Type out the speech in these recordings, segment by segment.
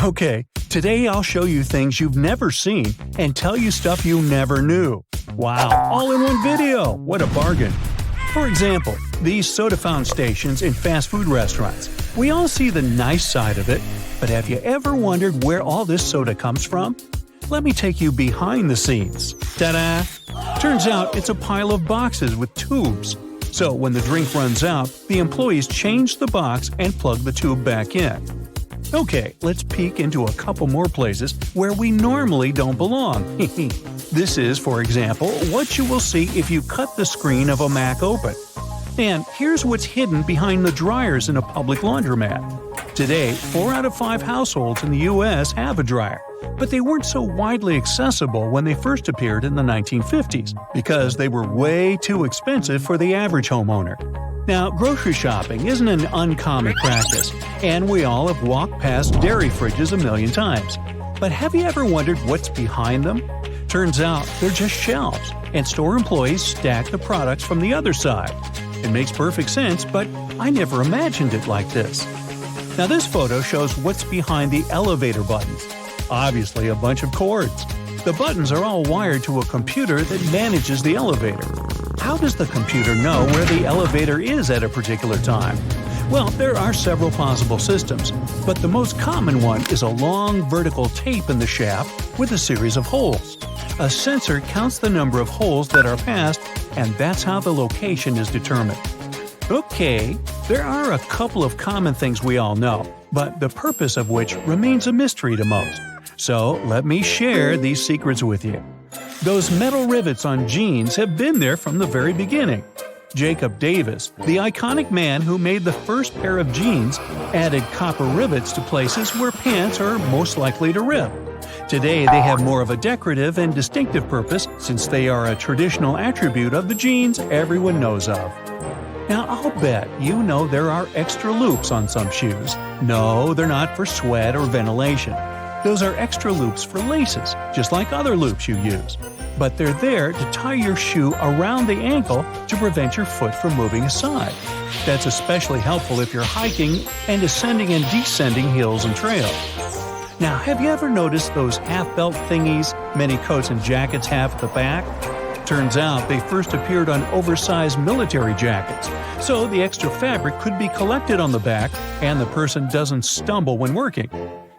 Okay, today I'll show you things you've never seen and tell you stuff you never knew. Wow, all in one video! What a bargain! For example, these soda fountain stations in fast food restaurants. We all see the nice side of it, but have you ever wondered where all this soda comes from? Let me take you behind the scenes. Ta-da! Turns out it's a pile of boxes with tubes. So when the drink runs out, the employees change the box and plug the tube back in. Okay, let's peek into a couple more places where we normally don't belong. This is, for example, what you will see if you cut the screen of a Mac open. And here's what's hidden behind the dryers in a public laundromat. Today, 4 out of 5 households in the US have a dryer, but they weren't so widely accessible when they first appeared in the 1950s because they were way too expensive for the average homeowner. Now, grocery shopping isn't an uncommon practice, and we all have walked past dairy fridges a million times. But have you ever wondered what's behind them? Turns out they're just shelves, and store employees stack the products from the other side. It makes perfect sense, but I never imagined it like this. Now this photo shows what's behind the elevator buttons. Obviously a bunch of cords. The buttons are all wired to a computer that manages the elevator. How does the computer know where the elevator is at a particular time? Well, there are several possible systems, but the most common one is a long vertical tape in the shaft with a series of holes. A sensor counts the number of holes that are passed, and that's how the location is determined. Okay, there are a couple of common things we all know, but the purpose of which remains a mystery to most. So let me share these secrets with you. Those metal rivets on jeans have been there from the very beginning. Jacob Davis, the iconic man who made the first pair of jeans, added copper rivets to places where pants are most likely to rip. Today they have more of a decorative and distinctive purpose since they are a traditional attribute of the jeans everyone knows of. Now I'll bet you know there are extra loops on some shoes. No, they're not for sweat or ventilation. Those are extra loops for laces, just like other loops you use. But they're there to tie your shoe around the ankle to prevent your foot from moving aside. That's especially helpful if you're hiking and ascending and descending hills and trails. Now, have you ever noticed those half-belt thingies many coats and jackets have at the back? Turns out they first appeared on oversized military jackets, so the extra fabric could be collected on the back and the person doesn't stumble when working.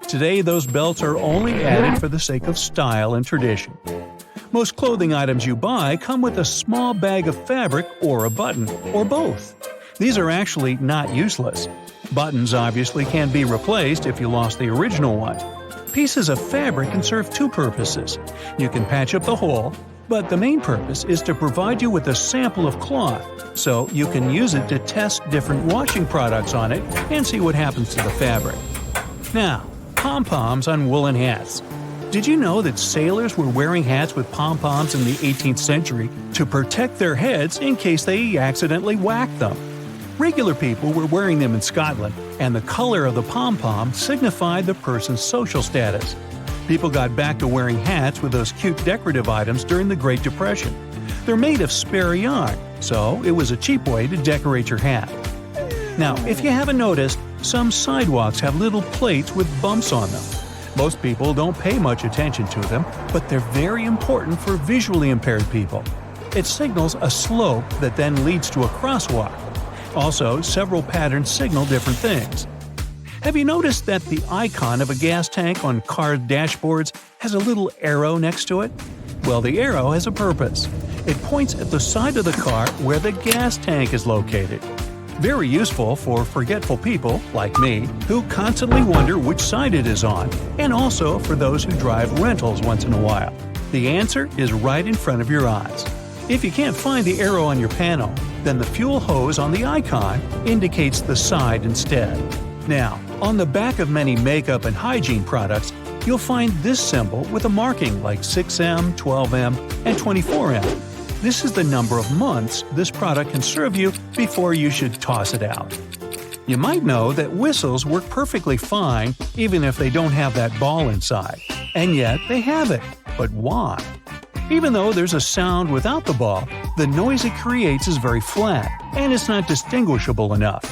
Today, those belts are only added for the sake of style and tradition. Most clothing items you buy come with a small bag of fabric or a button, or both. These are actually not useless. Buttons obviously can be replaced if you lost the original one. Pieces of fabric can serve two purposes. You can patch up the hole, but the main purpose is to provide you with a sample of cloth, so you can use it to test different washing products on it and see what happens to the fabric. Now, pom-poms on woolen hats. Did you know that sailors were wearing hats with pom-poms in the 18th century to protect their heads in case they accidentally whacked them? Regular people were wearing them in Scotland, and the color of the pom-pom signified the person's social status. People got back to wearing hats with those cute decorative items during the Great Depression. They're made of spare yarn, so it was a cheap way to decorate your hat. Now, if you haven't noticed, some sidewalks have little plates with bumps on them. Most people don't pay much attention to them, but they're very important for visually impaired people. It signals a slope that then leads to a crosswalk. Also, several patterns signal different things. Have you noticed that the icon of a gas tank on car dashboards has a little arrow next to it? Well, the arrow has a purpose. It points at the side of the car where the gas tank is located. Very useful for forgetful people, like me, who constantly wonder which side it is on, and also for those who drive rentals once in a while. The answer is right in front of your eyes. If you can't find the arrow on your panel, then the fuel hose on the icon indicates the side instead. Now, on the back of many makeup and hygiene products, you'll find this symbol with a marking like 6M, 12M, and 24M. This is the number of months this product can serve you before you should toss it out. You might know that whistles work perfectly fine even if they don't have that ball inside. And yet they have it. But why? Even though there's a sound without the ball, the noise it creates is very flat. and it's not distinguishable enough.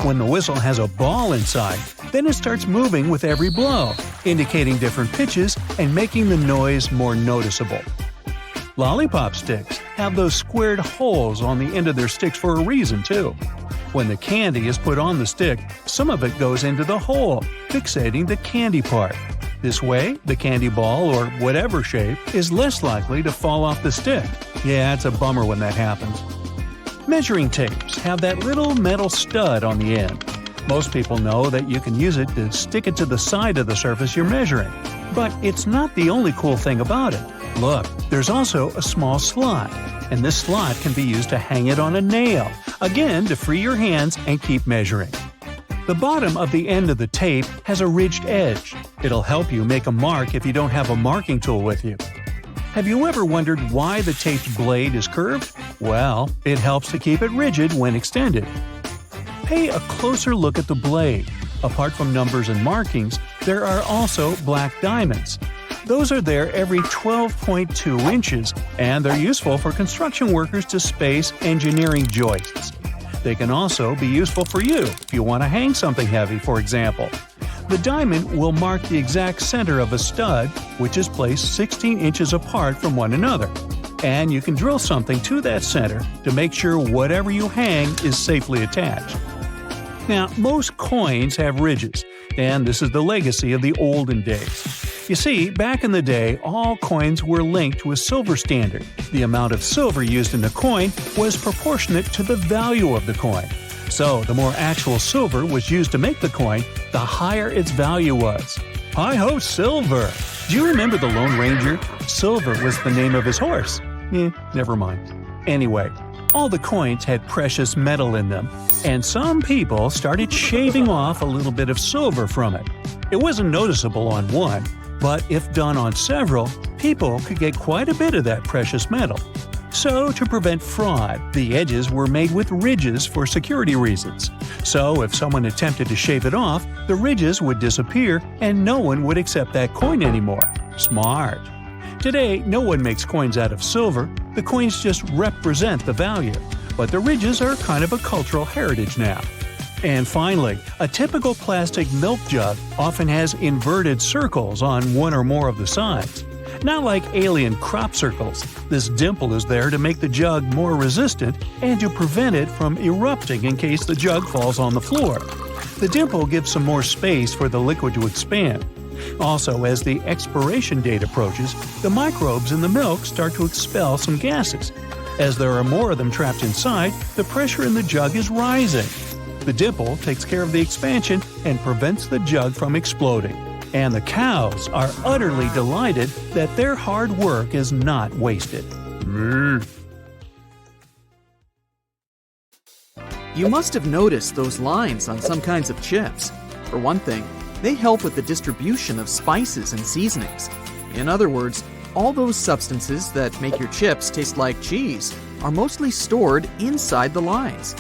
When the whistle has a ball inside, then it starts moving with every blow, indicating different pitches and making the noise more noticeable. Lollipop sticks have those squared holes on the end of their sticks for a reason, too. When the candy is put on the stick, some of it goes into the hole, fixating the candy part. This way, the candy ball, or whatever shape, is less likely to fall off the stick. Yeah, it's a bummer when that happens. Measuring tapes have that little metal stud on the end. Most people know that you can use it to stick it to the side of the surface you're measuring. But it's not the only cool thing about it. Look, there's also a small slot, and this slot can be used to hang it on a nail, again to free your hands and keep measuring. The bottom of the end of the tape has a ridged edge. It'll help you make a mark if you don't have a marking tool with you. Have you ever wondered why the tape's blade is curved? Well, it helps to keep it rigid when extended. Pay a closer look at the blade. Apart from numbers and markings, there are also black diamonds. Those are there every 12.2 inches, and they're useful for construction workers to space engineering joists. They can also be useful for you if you want to hang something heavy, for example. The diamond will mark the exact center of a stud, which is placed 16 inches apart from one another. And you can drill something to that center to make sure whatever you hang is safely attached. Now, most coins have ridges, and this is the legacy of the olden days. You see, back in the day, all coins were linked to a silver standard. The amount of silver used in the coin was proportionate to the value of the coin. So, the more actual silver was used to make the coin, the higher its value was. Hi-ho, Silver! Do you remember the Lone Ranger? Silver was the name of his horse. Never mind. Anyway, all the coins had precious metal in them, and some people started shaving off a little bit of silver from it. It wasn't noticeable on one, but if done on several, people could get quite a bit of that precious metal. So, to prevent fraud, the edges were made with ridges for security reasons. So, if someone attempted to shave it off, the ridges would disappear and no one would accept that coin anymore. Smart. Today, no one makes coins out of silver. The coins just represent the value. But the ridges are kind of a cultural heritage now. And finally, a typical plastic milk jug often has inverted circles on one or more of the sides. Not like alien crop circles, this dimple is there to make the jug more resistant and to prevent it from erupting in case the jug falls on the floor. The dimple gives some more space for the liquid to expand. Also, as the expiration date approaches, the microbes in the milk start to expel some gases. As there are more of them trapped inside, the pressure in the jug is rising. The dimple takes care of the expansion and prevents the jug from exploding. And the cows are utterly delighted that their hard work is not wasted. You must have noticed those lines on some kinds of chips. For one thing, they help with the distribution of spices and seasonings. In other words, all those substances that make your chips taste like cheese are mostly stored inside the lines.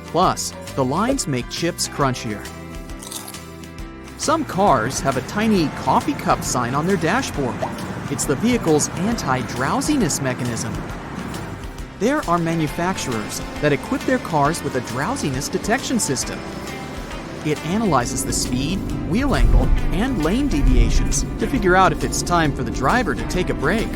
Plus, the lines make chips crunchier. Some cars have a tiny coffee cup sign on their dashboard. It's the vehicle's anti-drowsiness mechanism. There are manufacturers that equip their cars with a drowsiness detection system. It analyzes the speed, wheel angle, and lane deviations to figure out if it's time for the driver to take a break.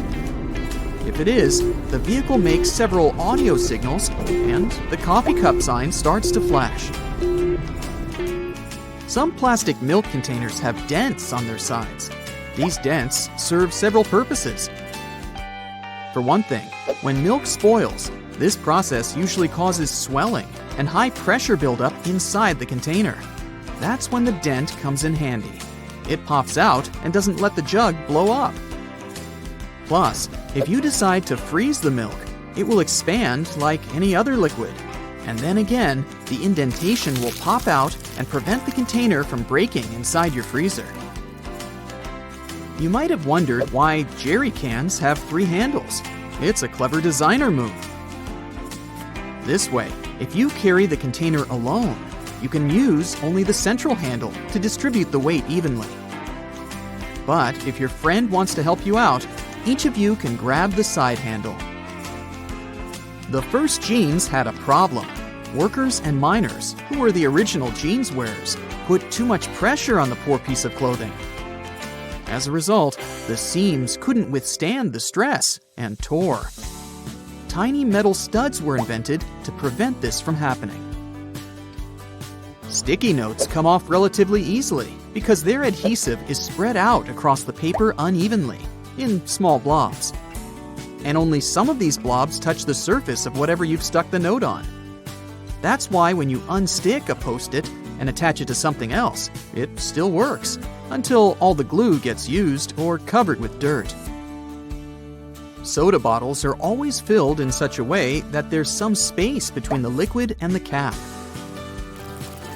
If it is, the vehicle makes several audio signals and the coffee cup sign starts to flash. Some plastic milk containers have dents on their sides. These dents serve several purposes. For one thing, when milk spoils, this process usually causes swelling and high pressure buildup inside the container. That's when the dent comes in handy. It pops out and doesn't let the jug blow up. Plus, if you decide to freeze the milk, it will expand like any other liquid. And then again, the indentation will pop out and prevent the container from breaking inside your freezer. You might have wondered why jerry cans have 3 handles. It's a clever designer move. This way, if you carry the container alone, you can use only the central handle to distribute the weight evenly. But if your friend wants to help you out, each of you can grab the side handle. The first jeans had a problem. Workers and miners, who were the original jeans wearers, put too much pressure on the poor piece of clothing. As a result, the seams couldn't withstand the stress and tore. Tiny metal studs were invented to prevent this from happening. Sticky notes come off relatively easily because their adhesive is spread out across the paper unevenly, in small blobs. And only some of these blobs touch the surface of whatever you've stuck the note on. That's why when you unstick a Post-it and attach it to something else, it still works, until all the glue gets used or covered with dirt. Soda bottles are always filled in such a way that there's some space between the liquid and the cap.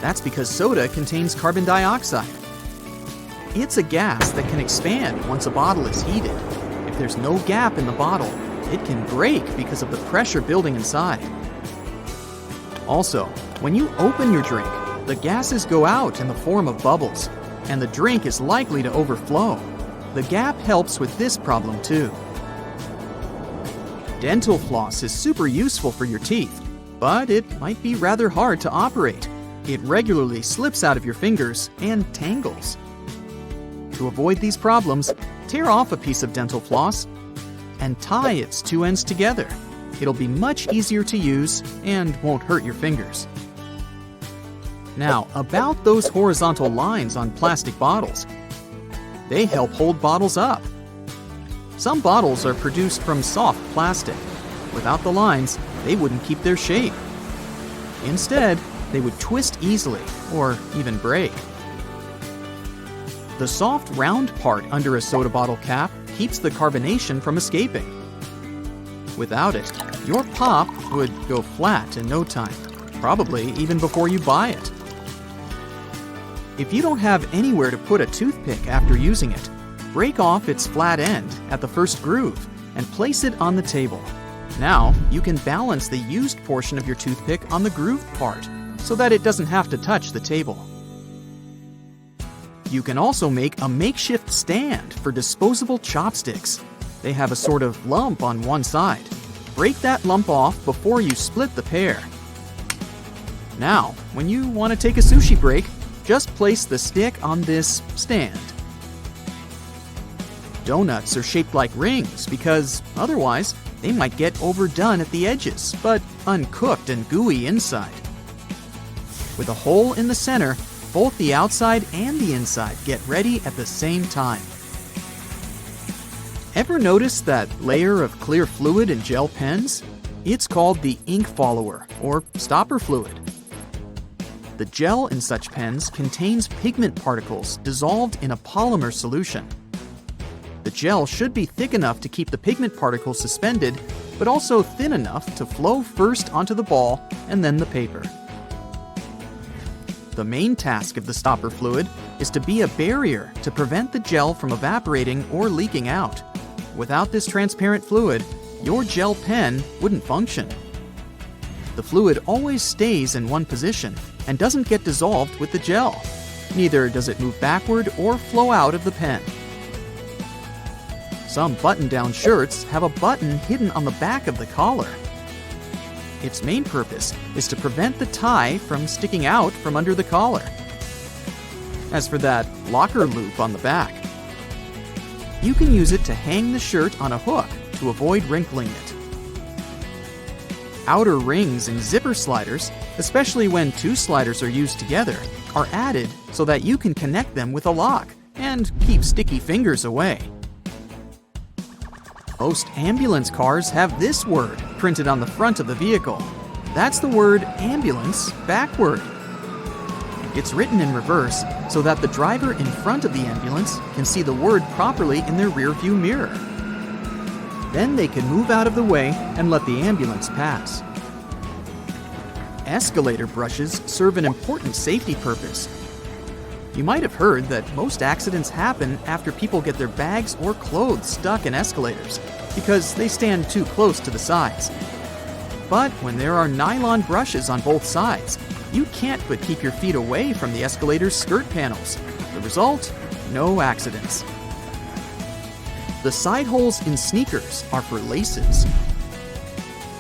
That's because soda contains carbon dioxide. It's a gas that can expand once a bottle is heated. If there's no gap in the bottle, it can break because of the pressure building inside. Also, when you open your drink, the gases go out in the form of bubbles, and the drink is likely to overflow. The gap helps with this problem too. Dental floss is super useful for your teeth, but it might be rather hard to operate. It regularly slips out of your fingers and tangles. To avoid these problems, tear off a piece of dental floss and tie its two ends together. It'll be much easier to use and won't hurt your fingers. Now, about those horizontal lines on plastic bottles. They help hold bottles up. Some bottles are produced from soft plastic. Without the lines, they wouldn't keep their shape. Instead, they would twist easily or even break. The soft round part under a soda bottle cap keeps the carbonation from escaping. Without it, your pop would go flat in no time, probably even before you buy it. If you don't have anywhere to put a toothpick after using it, break off its flat end at the first groove and place it on the table. Now, you can balance the used portion of your toothpick on the grooved part so that it doesn't have to touch the table. You can also make a makeshift stand for disposable chopsticks. They have a sort of lump on one side. Break that lump off before you split the pair. Now, when you want to take a sushi break, just place the stick on this stand. Donuts are shaped like rings because otherwise they might get overdone at the edges, but uncooked and gooey inside. With a hole in the center, both the outside and the inside get ready at the same time. Ever notice that layer of clear fluid in gel pens? It's called the ink follower, or stopper fluid. The gel in such pens contains pigment particles dissolved in a polymer solution. The gel should be thick enough to keep the pigment particles suspended, but also thin enough to flow first onto the ball and then the paper. The main task of the stopper fluid is to be a barrier to prevent the gel from evaporating or leaking out. Without this transparent fluid, your gel pen wouldn't function. The fluid always stays in one position and doesn't get dissolved with the gel. Neither does it move backward or flow out of the pen. Some button-down shirts have a button hidden on the back of the collar. Its main purpose is to prevent the tie from sticking out from under the collar. As for that locker loop on the back, you can use it to hang the shirt on a hook to avoid wrinkling it. Outer rings and zipper sliders, especially when two sliders are used together, are added so that you can connect them with a lock and keep sticky fingers away. Most ambulance cars have this word printed on the front of the vehicle. That's the word ambulance backward. It's written in reverse so that the driver in front of the ambulance can see the word properly in their rearview mirror. Then they can move out of the way and let the ambulance pass. Escalator brushes serve an important safety purpose. You might have heard that most accidents happen after people get their bags or clothes stuck in escalators because they stand too close to the sides. But when there are nylon brushes on both sides, you can't but keep your feet away from the escalator's skirt panels. The result? No accidents. The side holes in sneakers are for laces.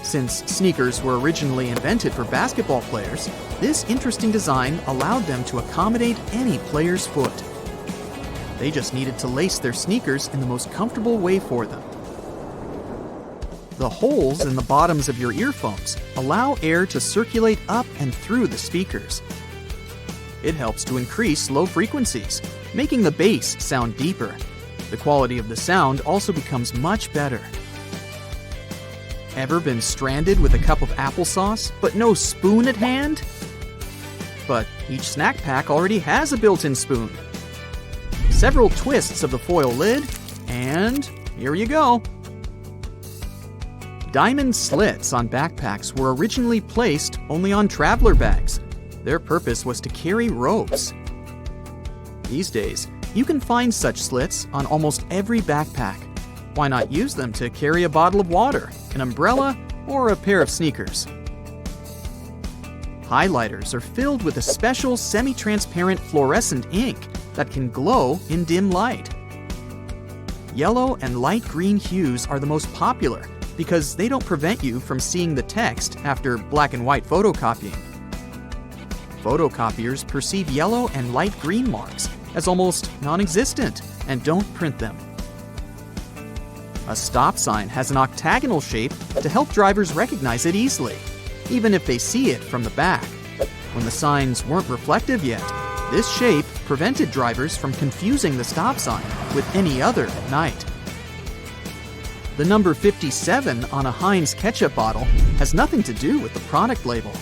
Since sneakers were originally invented for basketball players, this interesting design allowed them to accommodate any player's foot. They just needed to lace their sneakers in the most comfortable way for them. The holes in the bottoms of your earphones allow air to circulate up and through the speakers. It helps to increase low frequencies, making the bass sound deeper. The quality of the sound also becomes much better. Ever been stranded with a cup of applesauce, but no spoon at hand? But each snack pack already has a built-in spoon. Several twists of the foil lid, and here you go. Diamond slits on backpacks were originally placed only on traveler bags. Their purpose was to carry ropes. These days, you can find such slits on almost every backpack. Why not use them to carry a bottle of water, an umbrella, or a pair of sneakers? Highlighters are filled with a special semi-transparent fluorescent ink that can glow in dim light. Yellow and light green hues are the most popular because they don't prevent you from seeing the text after black and white photocopying. Photocopiers perceive yellow and light green marks as almost non-existent and don't print them. A stop sign has an octagonal shape to help drivers recognize it easily, even if they see it from the back. When the signs weren't reflective yet, this shape prevented drivers from confusing the stop sign with any other at night. The number 57 on a Heinz ketchup bottle has nothing to do with the product label.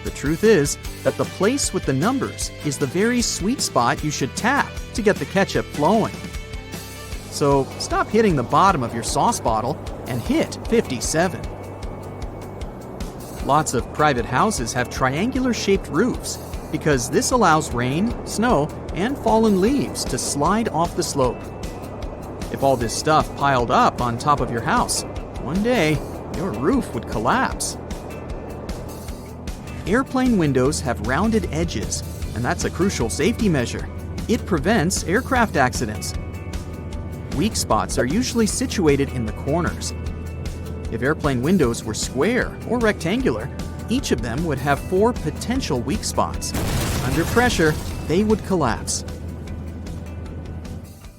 The truth is that the place with the numbers is the very sweet spot you should tap to get the ketchup flowing. So stop hitting the bottom of your sauce bottle and hit 57. Lots of private houses have triangular-shaped roofs because this allows rain, snow, and fallen leaves to slide off the slope. If all this stuff piled up on top of your house, one day your roof would collapse. Airplane windows have rounded edges, and that's a crucial safety measure. It prevents aircraft accidents. Weak spots are usually situated in the corners. If airplane windows were square or rectangular, each of them would have 4 potential weak spots. Under pressure, they would collapse.